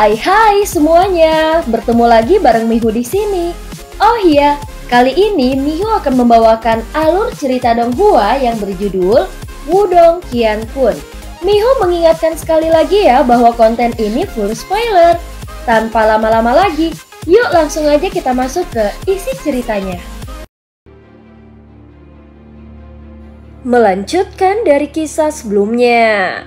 Hai semuanya, bertemu lagi bareng Mihu di sini. Oh iya, kali ini Mihu akan membawakan alur cerita Donghua yang berjudul Wudong Qiankun. Mihu mengingatkan sekali lagi ya bahwa konten ini full spoiler. Tanpa lama-lama lagi, yuk langsung aja kita masuk ke isi ceritanya. Melanjutkan dari kisah sebelumnya.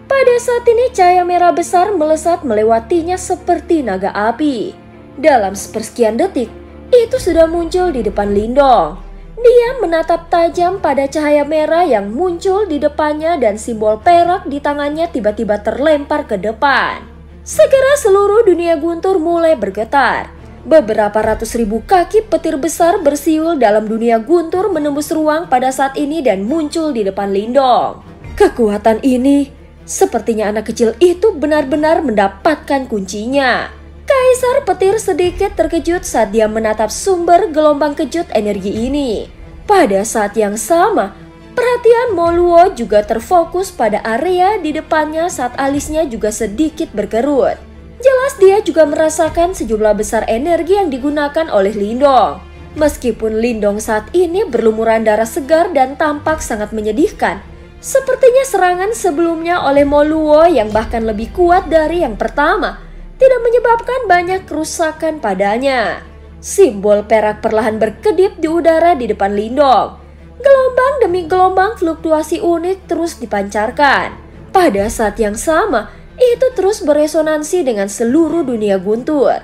Pada saat ini cahaya merah besar melesat melewatinya seperti naga api. Dalam sepersekian detik, itu sudah muncul di depan Lindong. Dia menatap tajam pada cahaya merah yang muncul di depannya dan simbol perak di tangannya tiba-tiba terlempar ke depan. Segera seluruh dunia guntur mulai bergetar. Beberapa ratus ribu kaki petir besar bersiul dalam dunia guntur menembus ruang pada saat ini dan muncul di depan Lindong. Kekuatan ini, sepertinya anak kecil itu benar-benar mendapatkan kuncinya. Kaisar petir sedikit terkejut saat dia menatap sumber gelombang kejut energi ini. Pada saat yang sama, perhatian Moluo juga terfokus pada area di depannya saat alisnya juga sedikit berkerut. Jelas dia juga merasakan sejumlah besar energi yang digunakan oleh Lindong. Meskipun Lindong saat ini berlumuran darah segar dan tampak sangat menyedihkan, sepertinya serangan sebelumnya oleh Moluo yang bahkan lebih kuat dari yang pertama tidak menyebabkan banyak kerusakan padanya. Simbol perak perlahan berkedip di udara di depan Lindong. Gelombang demi gelombang fluktuasi unik terus dipancarkan. Pada saat yang sama, itu terus beresonansi dengan seluruh dunia guntur.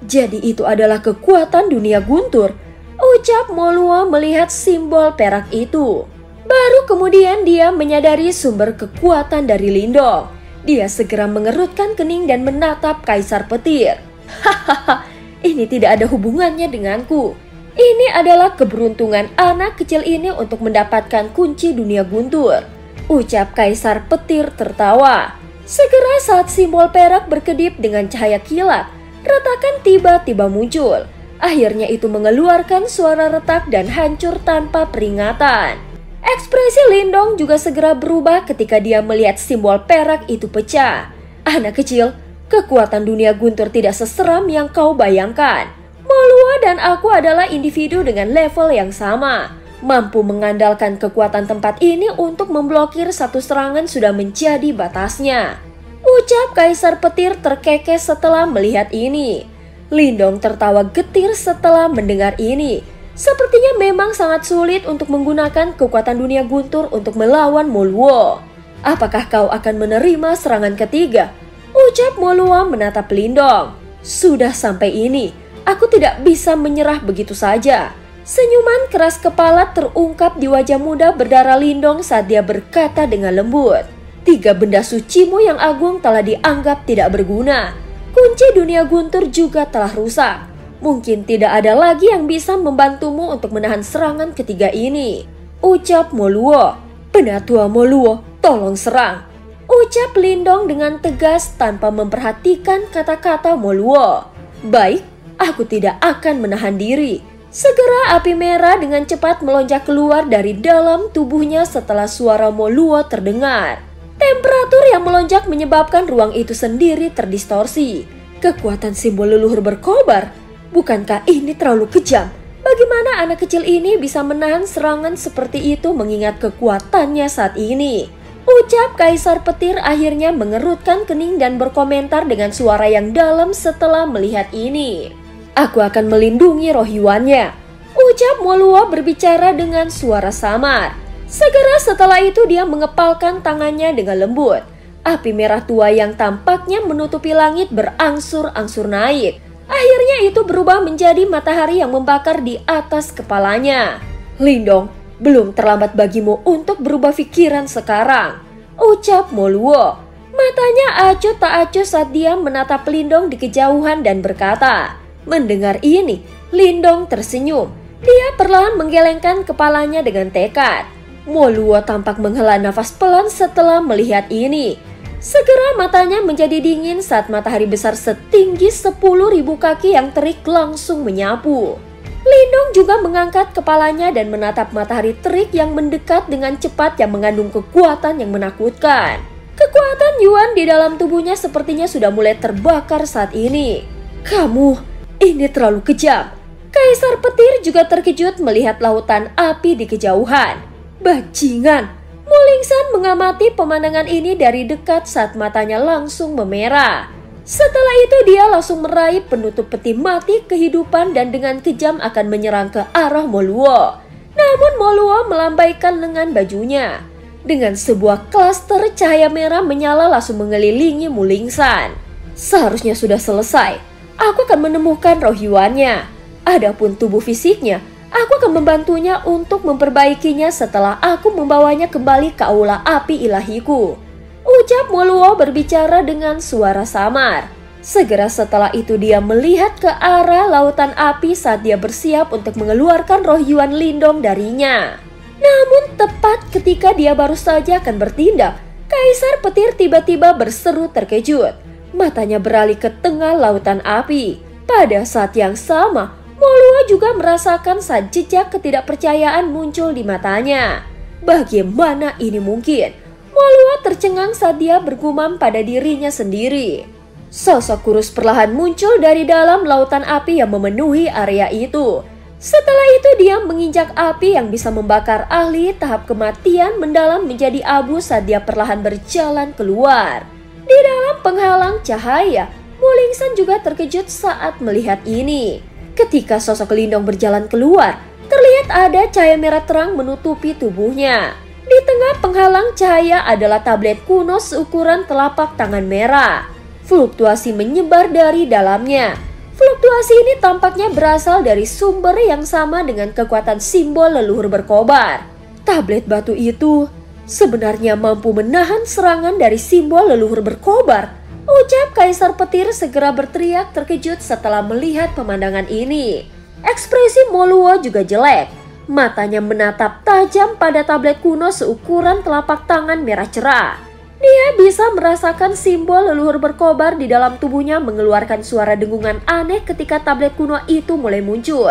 Jadi itu adalah kekuatan dunia guntur, ucap Moluo melihat simbol perak itu. Baru kemudian dia menyadari sumber kekuatan dari Lindong. Dia segera mengerutkan kening dan menatap Kaisar Petir. Hahaha, ini tidak ada hubungannya denganku. Ini adalah keberuntungan anak kecil ini untuk mendapatkan kunci dunia guntur, ucap Kaisar Petir tertawa. Segera saat simbol perak berkedip dengan cahaya kilat, retakan tiba-tiba muncul. Akhirnya itu mengeluarkan suara retak dan hancur tanpa peringatan. Ekspresi Lindong juga segera berubah ketika dia melihat simbol perak itu pecah. Anak kecil, kekuatan dunia guntur tidak seseram yang kau bayangkan. Moluo dan aku adalah individu dengan level yang sama. Mampu mengandalkan kekuatan tempat ini untuk memblokir satu serangan sudah menjadi batasnya, ucap Kaisar Petir terkekeh setelah melihat ini. Lindong tertawa getir setelah mendengar ini. Sepertinya memang sangat sulit untuk menggunakan kekuatan dunia guntur untuk melawan Moluo. Apakah kau akan menerima serangan ketiga? Ucap Moluo menatap Lindong. Sudah sampai ini, aku tidak bisa menyerah begitu saja. Senyuman keras kepala terungkap di wajah muda berdarah Lindong saat dia berkata dengan lembut. 3 benda sucimu yang agung telah dianggap tidak berguna. Kunci dunia guntur juga telah rusak. Mungkin tidak ada lagi yang bisa membantumu untuk menahan serangan ketiga ini, ucap Moluo. Penatua Moluo, tolong serang, ucap Lindong dengan tegas tanpa memperhatikan kata-kata Moluo. Baik, aku tidak akan menahan diri. Segera api merah dengan cepat melonjak keluar dari dalam tubuhnya setelah suara Moluo terdengar. Temperatur yang melonjak menyebabkan ruang itu sendiri terdistorsi. Kekuatan simbol leluhur berkobar. Bukankah ini terlalu kejam? Bagaimana anak kecil ini bisa menahan serangan seperti itu mengingat kekuatannya saat ini? Ucap Kaisar Petir akhirnya mengerutkan kening dan berkomentar dengan suara yang dalam setelah melihat ini. Aku akan melindungi roh Yuannya, ucap Moluo berbicara dengan suara samar. Segera setelah itu dia mengepalkan tangannya dengan lembut. Api merah tua yang tampaknya menutupi langit berangsur-angsur naik. Akhirnya itu berubah menjadi matahari yang membakar di atas kepalanya. Lindong, belum terlambat bagimu untuk berubah pikiran sekarang, ucap Moluo. Matanya acuh tak acuh saat dia menatap Lindong di kejauhan dan berkata. Mendengar ini, Lindong tersenyum. Dia perlahan menggelengkan kepalanya dengan tekad. Moluo tampak menghela nafas pelan setelah melihat ini. Segera matanya menjadi dingin saat matahari besar setinggi 10.000 kaki yang terik langsung menyapu. Lindong juga mengangkat kepalanya dan menatap matahari terik yang mendekat dengan cepat yang mengandung kekuatan yang menakutkan. Kekuatan Bahkan Yuan di dalam tubuhnya sepertinya sudah mulai terbakar saat ini. Kamu, ini terlalu kejam. Kaisar Petir juga terkejut melihat lautan api di kejauhan. Bajingan, Mulingsan mengamati pemandangan ini dari dekat saat matanya langsung memerah. Setelah itu dia langsung meraih penutup peti mati kehidupan dan dengan kejam akan menyerang ke arah Moluo. Namun Moluo melambaikan lengan bajunya. Dengan sebuah klaster cahaya merah menyala langsung mengelilingi Mulingsan. Seharusnya sudah selesai. Aku akan menemukan roh Yuannya. Adapun tubuh fisiknya, aku akan membantunya untuk memperbaikinya setelah aku membawanya kembali ke aula api ilahiku. Ucap Moluo berbicara dengan suara samar. Segera setelah itu dia melihat ke arah lautan api saat dia bersiap untuk mengeluarkan roh Yuan Lindong darinya. Namun tepat ketika dia baru saja akan bertindak, Kaisar Petir tiba-tiba berseru terkejut. Matanya beralih ke tengah lautan api. Pada saat yang sama, Moluo juga merasakan saat jejak ketidakpercayaan muncul di matanya. Bagaimana ini mungkin? Moluo tercengang saat dia bergumam pada dirinya sendiri. Sosok kurus perlahan muncul dari dalam lautan api yang memenuhi area itu. Setelah itu dia menginjak api yang bisa membakar ahli tahap kematian mendalam menjadi abu saat dia perlahan berjalan keluar. Di dalam penghalang cahaya, Mulingsan juga terkejut saat melihat ini. Ketika sosok Lindong berjalan keluar, terlihat ada cahaya merah terang menutupi tubuhnya. Di tengah penghalang cahaya adalah tablet kuno seukuran telapak tangan merah. Fluktuasi menyebar dari dalamnya. Fluktuasi ini tampaknya berasal dari sumber yang sama dengan kekuatan simbol leluhur berkobar. Tablet batu itu sebenarnya mampu menahan serangan dari simbol leluhur berkobar. Ucap Kaisar Petir segera berteriak terkejut setelah melihat pemandangan ini. Ekspresi Moluo juga jelek. Matanya menatap tajam pada tablet kuno seukuran telapak tangan merah cerah. Dia bisa merasakan simbol leluhur berkobar di dalam tubuhnya mengeluarkan suara dengungan aneh ketika tablet kuno itu mulai muncul.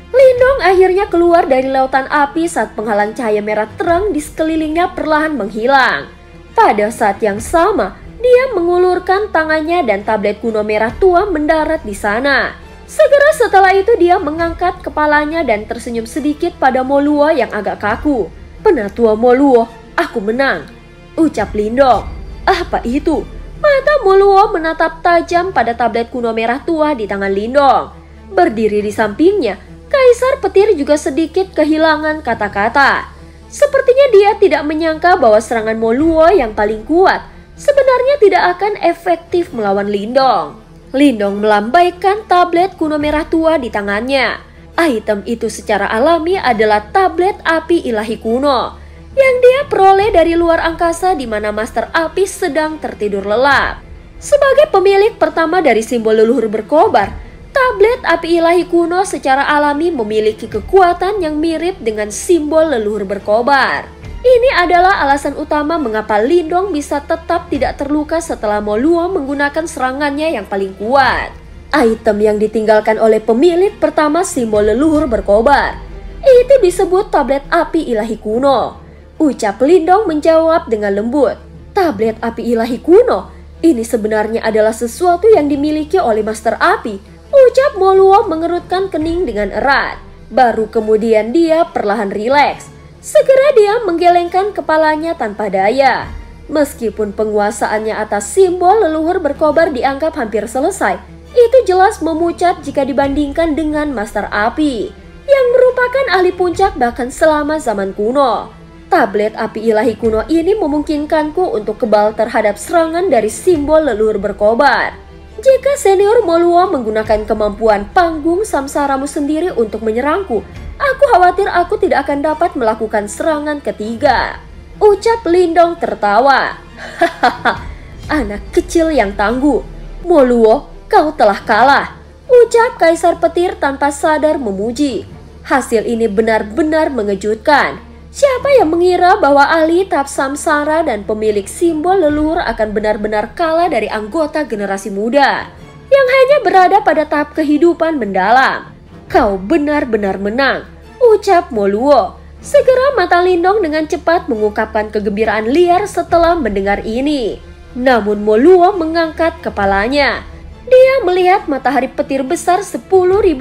Lindong akhirnya keluar dari lautan api saat penghalang cahaya merah terang di sekelilingnya perlahan menghilang. Pada saat yang sama, dia mengulurkan tangannya dan tablet kuno merah tua mendarat di sana. Segera setelah itu dia mengangkat kepalanya dan tersenyum sedikit pada Moluo yang agak kaku. Penatua Moluo, aku menang. Ucap Lindong. Apa itu? Mata Moluo menatap tajam pada tablet kuno merah tua di tangan Lindong. Berdiri di sampingnya, Kaisar Petir juga sedikit kehilangan kata-kata. Sepertinya dia tidak menyangka bahwa serangan Moluo yang paling kuat sebenarnya tidak akan efektif melawan Lindong. Lindong melambaikan tablet kuno merah tua di tangannya. Item itu secara alami adalah tablet api ilahi kuno yang dia peroleh dari luar angkasa di mana Master Api sedang tertidur lelap. Sebagai pemilik pertama dari simbol leluhur berkobar, tablet api ilahi kuno secara alami memiliki kekuatan yang mirip dengan simbol leluhur berkobar. Ini adalah alasan utama mengapa Lindong bisa tetap tidak terluka setelah Moluo menggunakan serangannya yang paling kuat. Item yang ditinggalkan oleh pemilik pertama simbol leluhur berkobar itu disebut tablet api ilahi kuno. Ucap Lindong menjawab dengan lembut. Tablet api ilahi kuno ini sebenarnya adalah sesuatu yang dimiliki oleh Master Api. Ucap Moluo mengerutkan kening dengan erat. Baru kemudian dia perlahan rileks. Segera dia menggelengkan kepalanya tanpa daya. Meskipun penguasaannya atas simbol leluhur berkobar dianggap hampir selesai, itu jelas memucat jika dibandingkan dengan Master Api yang merupakan ahli puncak bahkan selama zaman kuno. Tablet api ilahi kuno ini memungkinkanku untuk kebal terhadap serangan dari simbol leluhur berkobar. Jika senior Moluo menggunakan kemampuan panggung samsaramu sendiri untuk menyerangku, aku khawatir aku tidak akan dapat melakukan serangan ketiga. Ucap Lindong tertawa. Hahaha, anak kecil yang tangguh. Moluo, kau telah kalah. Ucap Kaisar Petir tanpa sadar memuji. Hasil ini benar-benar mengejutkan. Siapa yang mengira bahwa ahli tahap samsara dan pemilik simbol leluhur akan benar-benar kalah dari anggota generasi muda yang hanya berada pada tahap kehidupan mendalam? Kau benar-benar menang, ucap Moluo. Segera mata Lindong dengan cepat mengungkapkan kegembiraan liar setelah mendengar ini. Namun Moluo mengangkat kepalanya. Dia melihat matahari petir besar 10.000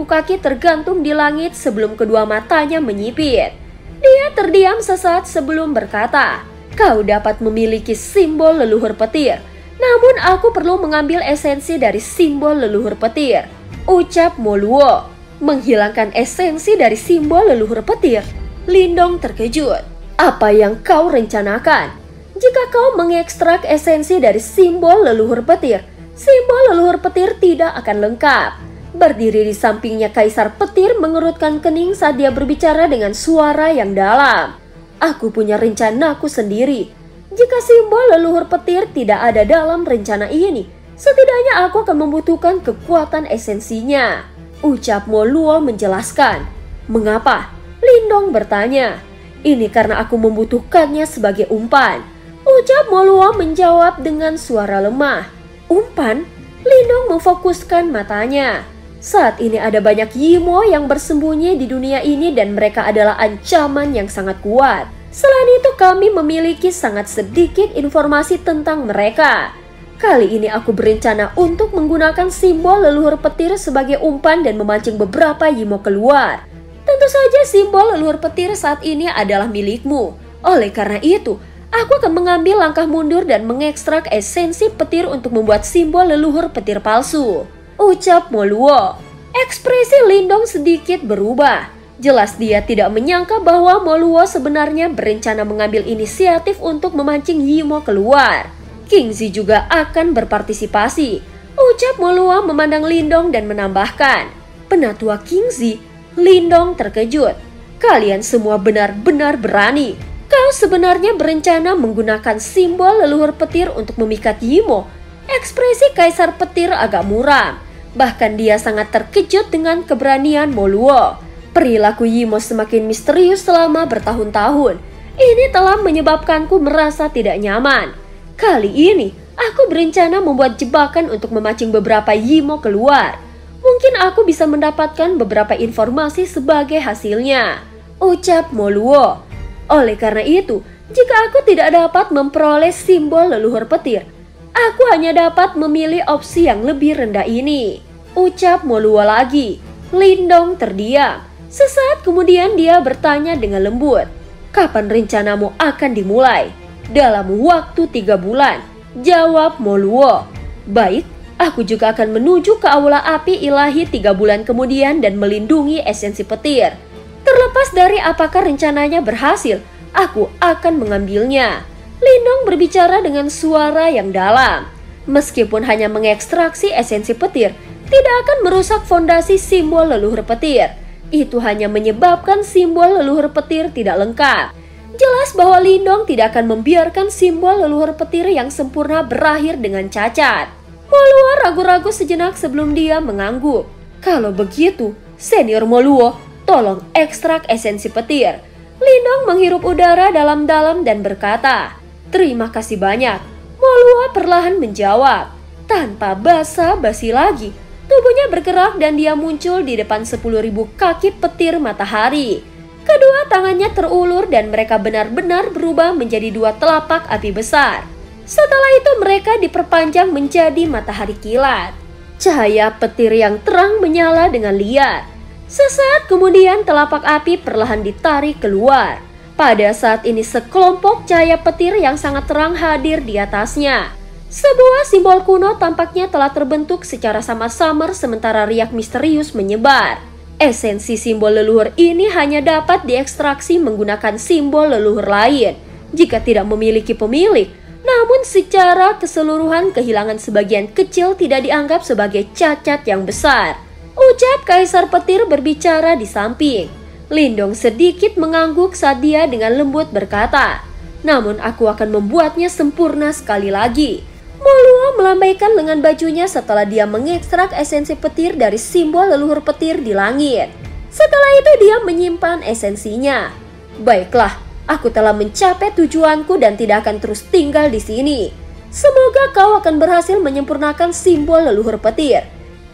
kaki tergantung di langit sebelum kedua matanya menyipit. Dia terdiam sesaat sebelum berkata, "Kau dapat memiliki simbol leluhur petir, namun aku perlu mengambil esensi dari simbol leluhur petir," ucap Moluo. Menghilangkan esensi dari simbol leluhur petir? Lindong terkejut. "Apa yang kau rencanakan? Jika kau mengekstrak esensi dari simbol leluhur petir, simbol leluhur petir tidak akan lengkap." Berdiri di sampingnya Kaisar Petir mengerutkan kening saat dia berbicara dengan suara yang dalam. "Aku punya rencanaku sendiri. Jika simbol leluhur petir tidak ada dalam rencana ini, setidaknya aku akan membutuhkan kekuatan esensinya," ucap Moluo menjelaskan. "Mengapa?" Lindong bertanya. "Ini karena aku membutuhkannya sebagai umpan," ucap Moluo menjawab dengan suara lemah. "Umpan?" Lindong memfokuskan matanya. Saat ini ada banyak Yimo yang bersembunyi di dunia ini dan mereka adalah ancaman yang sangat kuat. Selain itu kami memiliki sangat sedikit informasi tentang mereka. Kali ini aku berencana untuk menggunakan simbol leluhur petir sebagai umpan dan memancing beberapa Yimo keluar. Tentu saja simbol leluhur petir saat ini adalah milikmu. Oleh karena itu, aku akan mengambil langkah mundur dan mengekstrak esensi petir untuk membuat simbol leluhur petir palsu, ucap Moluo. Ekspresi Lindong sedikit berubah. Jelas dia tidak menyangka bahwa Moluo sebenarnya berencana mengambil inisiatif untuk memancing Yimo keluar. Kingzi juga akan berpartisipasi, ucap Moluo memandang Lindong dan menambahkan, "Penatua Kingzi?" Lindong terkejut. "Kalian semua benar-benar berani. Kau sebenarnya berencana menggunakan simbol leluhur petir untuk memikat Yimo." Ekspresi Kaisar Petir agak muram. Bahkan dia sangat terkejut dengan keberanian Moluo. Perilaku Yimo semakin misterius selama bertahun-tahun. Ini telah menyebabkanku merasa tidak nyaman. Kali ini, aku berencana membuat jebakan untuk memancing beberapa Yimo keluar. Mungkin aku bisa mendapatkan beberapa informasi sebagai hasilnya, ucap Moluo. Oleh karena itu, jika aku tidak dapat memperoleh simbol leluhur petir, aku hanya dapat memilih opsi yang lebih rendah ini, ucap Moluo lagi. Lindong terdiam. Sesaat kemudian dia bertanya dengan lembut, "Kapan rencanamu akan dimulai?" "Dalam waktu 3 bulan, jawab Moluo. "Baik, aku juga akan menuju ke Aula Api Ilahi 3 bulan kemudian dan melindungi esensi petir. Terlepas dari apakah rencananya berhasil, aku akan mengambilnya." Lindong berbicara dengan suara yang dalam. Meskipun hanya mengekstraksi esensi petir, tidak akan merusak fondasi simbol leluhur petir. Itu hanya menyebabkan simbol leluhur petir tidak lengkap. Jelas bahwa Lindong tidak akan membiarkan simbol leluhur petir yang sempurna berakhir dengan cacat. Moluo ragu-ragu sejenak sebelum dia mengangguk. "Kalau begitu, Senior Moluo, tolong ekstrak esensi petir." Lindong menghirup udara dalam-dalam dan berkata, "Terima kasih banyak." Moluo perlahan menjawab. Tanpa basa-basi lagi, tubuhnya bergerak dan dia muncul di depan 10.000 kaki petir matahari. Kedua tangannya terulur dan mereka benar-benar berubah menjadi 2 telapak api besar. Setelah itu mereka diperpanjang menjadi matahari kilat. Cahaya petir yang terang menyala dengan liar. Sesaat kemudian telapak api perlahan ditarik keluar. Pada saat ini sekelompok cahaya petir yang sangat terang hadir di atasnya. Sebuah simbol kuno tampaknya telah terbentuk secara samar-samar sementara riak misterius menyebar. Esensi simbol leluhur ini hanya dapat diekstraksi menggunakan simbol leluhur lain jika tidak memiliki pemilik. Namun secara keseluruhan kehilangan sebagian kecil tidak dianggap sebagai cacat yang besar, ucap Kaisar Petir berbicara di samping. Lindong sedikit mengangguk saat dia dengan lembut berkata, "Namun aku akan membuatnya sempurna sekali lagi." Moluo melambaikan lengan bajunya setelah dia mengekstrak esensi petir dari simbol leluhur petir di langit. Setelah itu dia menyimpan esensinya. "Baiklah, aku telah mencapai tujuanku dan tidak akan terus tinggal di sini. Semoga kau akan berhasil menyempurnakan simbol leluhur petir.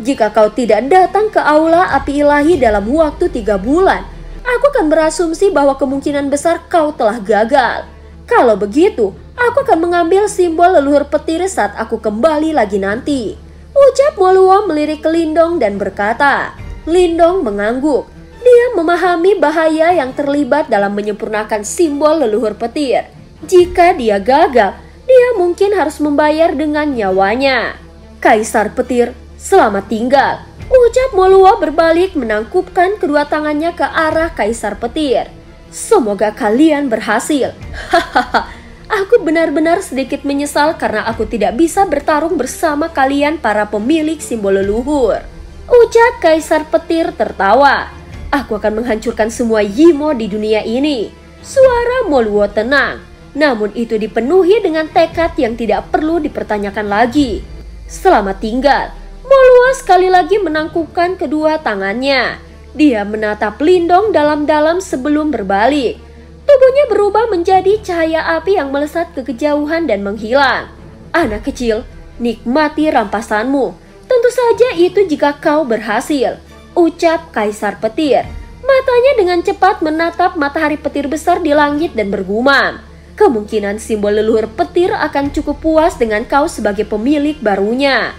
Jika kau tidak datang ke Aula Api Ilahi dalam waktu 3 bulan, aku akan berasumsi bahwa kemungkinan besar kau telah gagal. Kalau begitu, Aku akan mengambil simbol leluhur petir saat aku kembali lagi nanti, ucap Moluo melirik ke Lindong dan berkata. Lindong mengangguk. Dia memahami bahaya yang terlibat dalam menyempurnakan simbol leluhur petir. Jika dia gagal, dia mungkin harus membayar dengan nyawanya. Kaisar petir, selamat tinggal, ucap Moluo berbalik menangkupkan kedua tangannya ke arah Kaisar petir. Semoga kalian berhasil. Hahaha, aku benar-benar sedikit menyesal karena aku tidak bisa bertarung bersama kalian para pemilik simbol leluhur, ucap Kaisar petir tertawa. Aku akan menghancurkan semua Yimo di dunia ini. Suara Moluo tenang, namun itu dipenuhi dengan tekad yang tidak perlu dipertanyakan lagi. Selamat tinggal. Moluo sekali lagi menangkupkan kedua tangannya. Dia menatap Lindong dalam-dalam sebelum berbalik. Tubuhnya berubah menjadi cahaya api yang melesat ke kejauhan dan menghilang. Anak kecil, nikmati rampasanmu. Tentu saja itu jika kau berhasil, ucap Kaisar petir. Matanya dengan cepat menatap matahari petir besar di langit dan bergumam. Kemungkinan simbol leluhur petir akan cukup puas dengan kau sebagai pemilik barunya.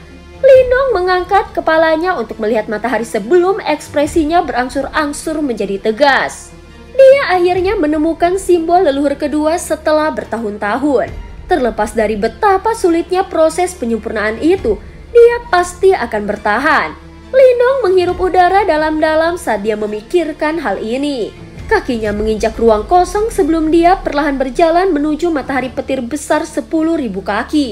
Lindong mengangkat kepalanya untuk melihat matahari sebelum ekspresinya berangsur-angsur menjadi tegas. Dia akhirnya menemukan simbol leluhur kedua setelah bertahun-tahun. Terlepas dari betapa sulitnya proses penyempurnaan itu, dia pasti akan bertahan. Lindong menghirup udara dalam-dalam saat dia memikirkan hal ini. Kakinya menginjak ruang kosong sebelum dia perlahan berjalan menuju matahari petir besar 10.000 kaki.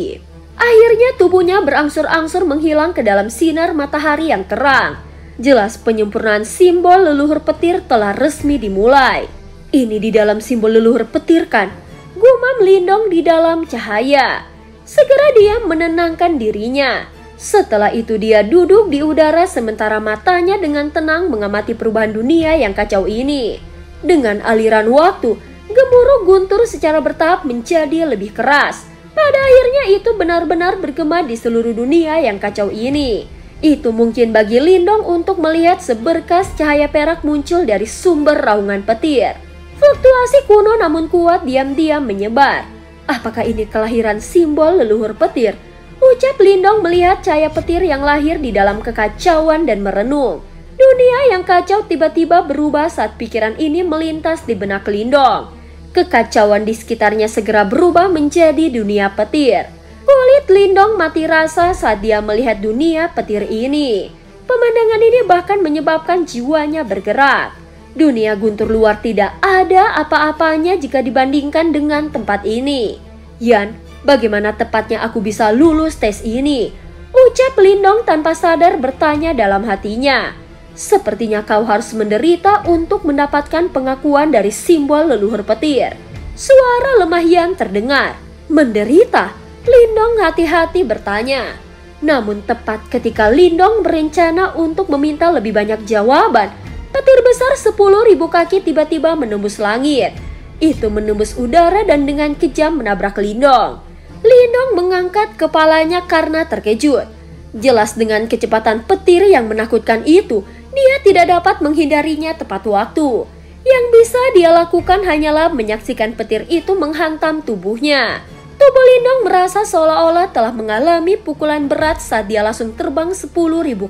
Akhirnya tubuhnya berangsur-angsur menghilang ke dalam sinar matahari yang terang. Jelas penyempurnaan simbol leluhur petir telah resmi dimulai. Ini di dalam simbol leluhur petir kan? Gumam Lindong di dalam cahaya. Segera dia menenangkan dirinya. Setelah itu dia duduk di udara sementara matanya dengan tenang mengamati perubahan dunia yang kacau ini. Dengan aliran waktu, gemuruh guntur secara bertahap menjadi lebih keras. Pada akhirnya itu benar-benar bergema di seluruh dunia yang kacau ini. Itu mungkin bagi Lindong untuk melihat seberkas cahaya perak muncul dari sumber raungan petir. Fluktuasi kuno namun kuat diam-diam menyebar. Apakah ini kelahiran simbol leluhur petir? Ucap Lindong melihat cahaya petir yang lahir di dalam kekacauan dan merenung. Dunia yang kacau tiba-tiba berubah saat pikiran ini melintas di benak Lindong. Kekacauan di sekitarnya segera berubah menjadi dunia petir. Kulit Lindong mati rasa saat dia melihat dunia petir ini. Pemandangan ini bahkan menyebabkan jiwanya bergerak. Dunia guntur luar tidak ada apa-apanya jika dibandingkan dengan tempat ini. Yan, bagaimana tepatnya aku bisa lulus tes ini? Ucap Lindong tanpa sadar bertanya dalam hatinya. Sepertinya kau harus menderita untuk mendapatkan pengakuan dari simbol leluhur petir. Suara lemah Yan terdengar. Menderita? Lindong hati-hati bertanya. Namun tepat ketika Lindong berencana untuk meminta lebih banyak jawaban, petir besar 10.000 kaki tiba-tiba menembus langit. Itu menembus udara dan dengan kejam menabrak Lindong. Lindong mengangkat kepalanya karena terkejut. Jelas dengan kecepatan petir yang menakutkan itu, dia tidak dapat menghindarinya tepat waktu. Yang bisa dia lakukan hanyalah menyaksikan petir itu menghantam tubuhnya. Tubuh Lindong merasa seolah-olah telah mengalami pukulan berat saat dia langsung terbang 10.000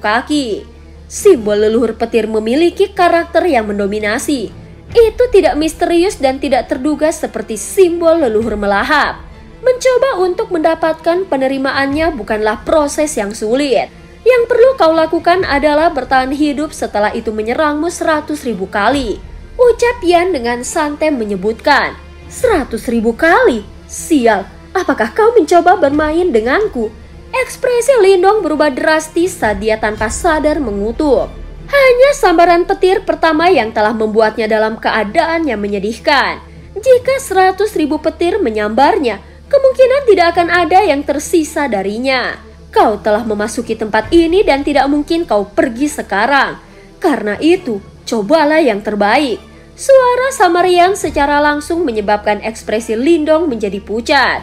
kaki. Simbol leluhur petir memiliki karakter yang mendominasi. Itu tidak misterius dan tidak terduga seperti simbol leluhur melahap. Mencoba untuk mendapatkan penerimaannya bukanlah proses yang sulit. Yang perlu kau lakukan adalah bertahan hidup setelah itu menyerangmu 100.000 kali. Ucap Yan dengan santai menyebutkan. 100.000 kali? Sial, apakah kau mencoba bermain denganku? Ekspresi Lindong berubah drastis saat dia tanpa sadar mengutuk. Hanya sambaran petir pertama yang telah membuatnya dalam keadaan yang menyedihkan. Jika 100.000 petir menyambarnya, kemungkinan tidak akan ada yang tersisa darinya. Kau telah memasuki tempat ini dan tidak mungkin kau pergi sekarang. Karena itu, cobalah yang terbaik. Suara Samarian secara langsung menyebabkan ekspresi Lindong menjadi pucat.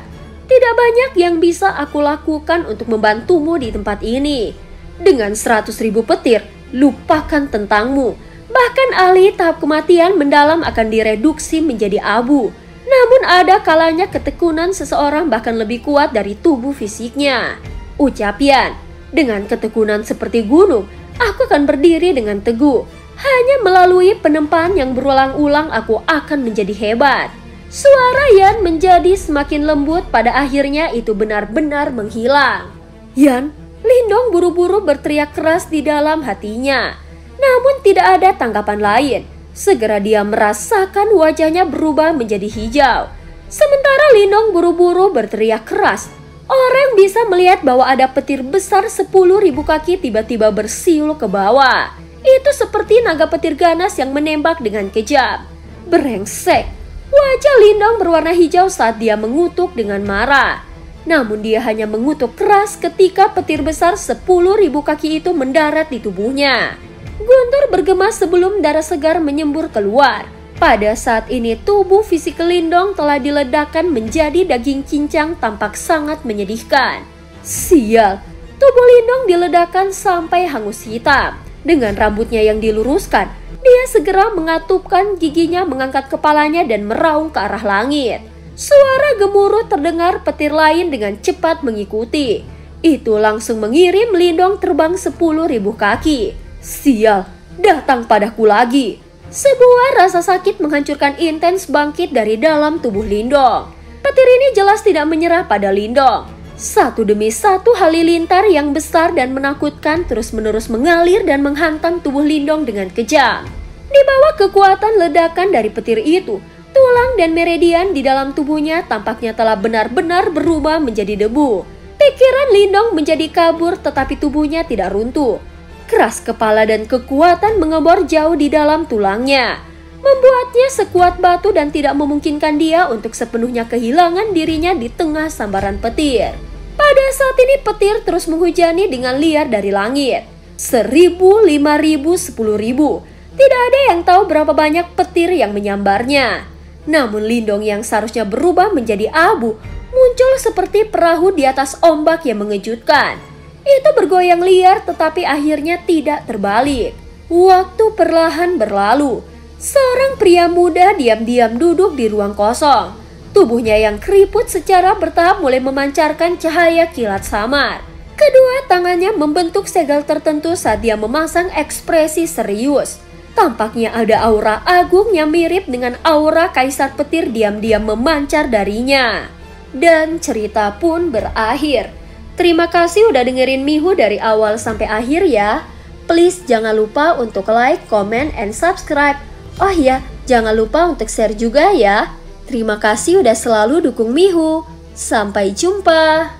Tidak banyak yang bisa aku lakukan untuk membantumu di tempat ini. Dengan 100.000 petir, lupakan tentangmu. Bahkan ahli tahap kematian mendalam akan direduksi menjadi abu. Namun ada kalanya ketekunan seseorang bahkan lebih kuat dari tubuh fisiknya. Ucap Yan, dengan ketekunan seperti gunung, aku akan berdiri dengan teguh. Hanya melalui penempaan yang berulang-ulang aku akan menjadi hebat. Suara Yan menjadi semakin lembut, pada akhirnya itu benar-benar menghilang. Yan, Lindong buru-buru berteriak keras di dalam hatinya. Namun tidak ada tanggapan lain. Segera dia merasakan wajahnya berubah menjadi hijau. Sementara Lindong buru-buru berteriak keras. Orang bisa melihat bahwa ada petir besar 10.000 kaki tiba-tiba bersiul ke bawah. Itu seperti naga petir ganas yang menembak dengan kejam. Brengsek. Wajah Lindong berwarna hijau saat dia mengutuk dengan marah. Namun dia hanya mengutuk keras ketika petir besar 10.000 kaki itu mendarat di tubuhnya. Guntur bergema sebelum darah segar menyembur keluar. Pada saat ini tubuh fisik Lindong telah diledakkan menjadi daging cincang, tampak sangat menyedihkan. Sial, tubuh Lindong diledakkan sampai hangus hitam. Dengan rambutnya yang diluruskan, dia segera mengatupkan giginya, mengangkat kepalanya dan meraung ke arah langit. Suara gemuruh terdengar, petir lain dengan cepat mengikuti. Itu langsung mengirim Lindong terbang 10.000 kaki. Sial, datang padaku lagi. Sebuah rasa sakit menghancurkan intens bangkit dari dalam tubuh Lindong. Petir ini jelas tidak menyerah pada Lindong. Satu demi satu halilintar yang besar dan menakutkan terus-menerus mengalir dan menghantam tubuh Lindong dengan kejam. Di bawah kekuatan ledakan dari petir itu, tulang dan meridian di dalam tubuhnya tampaknya telah benar-benar berubah menjadi debu. Pikiran Lindong menjadi kabur, tetapi tubuhnya tidak runtuh. Keras kepala dan kekuatan mengebor jauh di dalam tulangnya, membuatnya sekuat batu dan tidak memungkinkan dia untuk sepenuhnya kehilangan dirinya di tengah sambaran petir. Pada saat ini petir terus menghujani dengan liar dari langit. 1.000, 5.000, 10.000. Tidak ada yang tahu berapa banyak petir yang menyambarnya. Namun Lindong yang seharusnya berubah menjadi abu muncul seperti perahu di atas ombak yang mengejutkan. Itu bergoyang liar tetapi akhirnya tidak terbalik. Waktu perlahan berlalu. Seorang pria muda diam-diam duduk di ruang kosong. Tubuhnya yang keriput secara bertahap mulai memancarkan cahaya kilat samar. Kedua tangannya membentuk segel tertentu saat dia memasang ekspresi serius. Tampaknya ada aura agung yang mirip dengan aura kaisar petir diam-diam memancar darinya. Dan cerita pun berakhir. Terima kasih udah dengerin Mihu dari awal sampai akhir ya. Please jangan lupa untuk like, comment, and subscribe. Oh ya, jangan lupa untuk share juga ya. Terima kasih udah selalu dukung Mihu. Sampai jumpa.